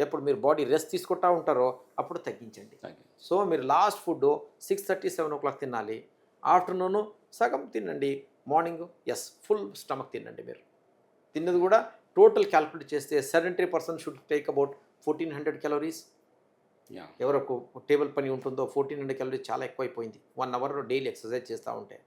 ఎప్పుడు మీరు body rest తీసుకుంటా ఉంటారో అప్పుడు తగ్గించండి. సో మీరు లాస్ట్ ఫుడ్ 6:30, 7 తినాలి. ఆఫ్టర్నూను సగం తినండి. మార్నింగ్ ఫుల్ స్టమక్ తినండి. మీరు తిన్నది కూడా టోటల్ క్యాల్కులేట్ చేస్తే sedentary person should take about 1400 calories. ఎవరికి టేబుల్ పని ఉంటుందో 1400 క్యాలరీస్ చాలా ఎక్కువైపోయింది. 1 అవర్ డైలీ ఎక్సర్సైజ్ చేస్తూ ఉంటే.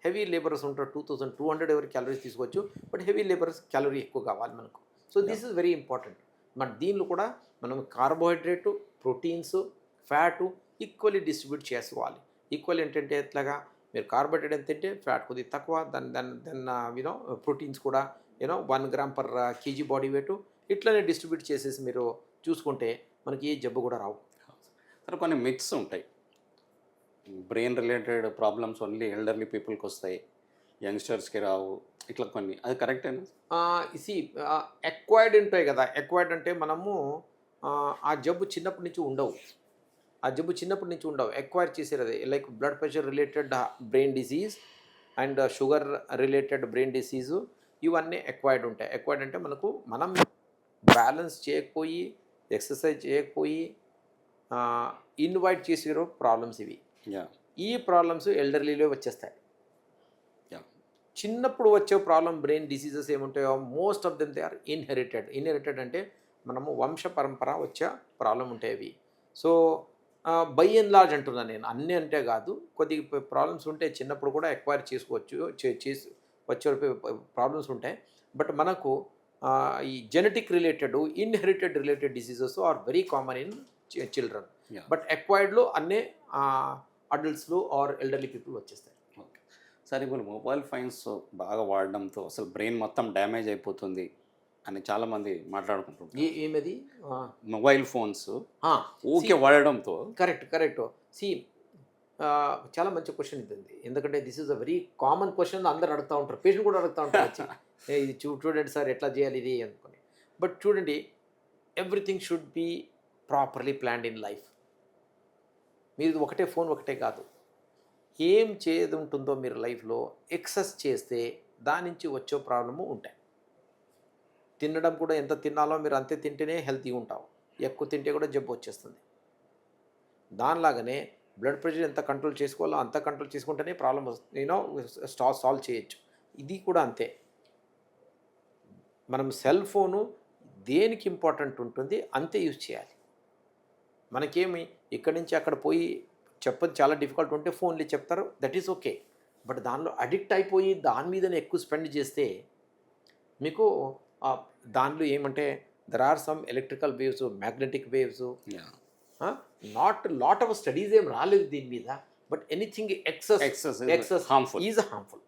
హెవీ లేబరర్స్ ఉంటారు 2200 ఎవరి క్యాలరీస్ తీసుకోవచ్చు. బట్ హెవీ లేబరర్స్ క్యాలరీ ఎక్కువ కావాలి మనకు. So this is very important. మన దీనిలో కూడా మనం carbohydrate, proteins, fat equally distribute చేసుకోవాలి. ఈక్వల్ ఏంటంటే ఎట్లాగా మీరు కార్బోహైడ్రేట్ ఎంత తింటే ఫ్యాట్ కొద్దిగా తక్కువ, దెన్ ప్రోటీన్స్ కూడా 1 gram per KG body weight ఇట్లనే డిస్ట్రిబ్యూట్ చేసేసి మీరు చూసుకుంటే మనకి ఏ జబ్బు కూడా రావు. సరే, కొన్ని మిత్స్ ఉంటాయి. Brain related problems only elderly పీపుల్కి వస్తాయి, యంగ్స్టర్స్కి రావు, ఇట్లా కొన్ని, అది కరెక్టేనా? సి ఎక్వైర్డ్ ఉంటాయి కదా. ఎక్వైర్డ్ అంటే మనము ఆ జబ్బు చిన్నప్పటి నుంచి ఉండవు. ఎక్వైర్ చేసేది like blood pressure related brain disease and sugar related brain disease ఇవన్నీ ఎక్వైర్డ్ ఉంటాయి. ఎక్వైర్డ్ అంటే మనం బ్యాలెన్స్ చేయకపోయి, ఎక్సర్సైజ్ చేయకపోయి ఇన్వైట్ చేసే ప్రాబ్లమ్స్ ఇవి. ఈ ప్రాబ్లమ్స్ ఎల్డర్లీలో వచ్చేస్తాయి. చిన్నప్పుడు వచ్చే ప్రాబ్లం బ్రెయిన్ డిసీజెస్ ఏముంటాయో most of them they are inherited అంటే మనము వంశ పరంపర వచ్చే ప్రాబ్లం ఉంటాయి అవి. సో బై అండ్ లార్జ్ అంటున్నాను నేను, అన్నీ అంటే కాదు. కొద్ది ప్రాబ్లమ్స్ ఉంటే చిన్నప్పుడు కూడా ఎక్వైర్ చేసుకోవచ్చు, వచ్చే ప్రాబ్లమ్స్ ఉంటాయి. బట్ మనకు ఈ genetic related, inherited related diseases are very common in children. But ఎక్వైర్డ్లో అన్నీ అడల్ట్స్లో ఆర్ ఎల్డర్లీ పీపుల్ వచ్చేస్తాయి. ఓకే. సరే, ఇప్పుడు మొబైల్ ఫోన్స్ బాగా వాడడంతో అసలు బ్రెయిన్ మొత్తం డ్యామేజ్ అయిపోతుంది అని చాలామంది మాట్లాడుకుంటుంటారు. ఏమది మొబైల్ ఫోన్స్ ఓకే వాడడంతో. కరెక్ట్. చాలా మంచి క్వశ్చన్ ఇది. ఎందుకంటే this is a very common question. అందరు అడుగుతూ ఉంటారు, పేషెంట్ కూడా అడుగుతూ ఉంటారు. ఇది చూడండి సార్ ఎట్లా చేయాలి ఇది అనుకుని. బట్ చూడండి, everything should be properly planned in life. మీరు ఒకటే ఫోన్ ఒకటే కాదు, ఏం చేయదు ఉంటుందో మీరు లైఫ్లో ఎక్సెస్ చేస్తే దాని నుంచి వచ్చే ప్రాబ్లము ఉంటాయి. తినడం కూడా ఎంత తినాలో మీరు అంతే తింటేనే హెల్తీగా ఉంటావు. ఎక్కువ తింటే కూడా జబ్బు వచ్చేస్తుంది. దానిలాగానే బ్లడ్ ప్రెషర్ ఎంత కంట్రోల్ చేసుకోవాలో అంత కంట్రోల్ చేసుకుంటేనే ప్రాబ్లం వస్తుంది, సాల్వ్ చేయొచ్చు. ఇది కూడా అంతే. మనం సెల్ ఫోను దేనికి ఇంపార్టెంట్ ఉంటుంది అంతే యూజ్ చేయాలి. మనకేమి ఇక్కడి నుంచి అక్కడ పోయి చెప్పదు చాలా డిఫికల్ట్ ఉంటే ఫోన్లు చెప్తారు, దట్ ఈస్ ఓకే. బట్ దానిలో అడిక్ట్ అయిపోయి దాని మీదనే ఎక్కువ స్పెండ్ చేస్తే మీకు దానిలో ఏమంటే there are some electrical waves, magnetic waves, not lot of studies ఏం రాలేదు దీని మీద. But anything excess harmful. Is harmful.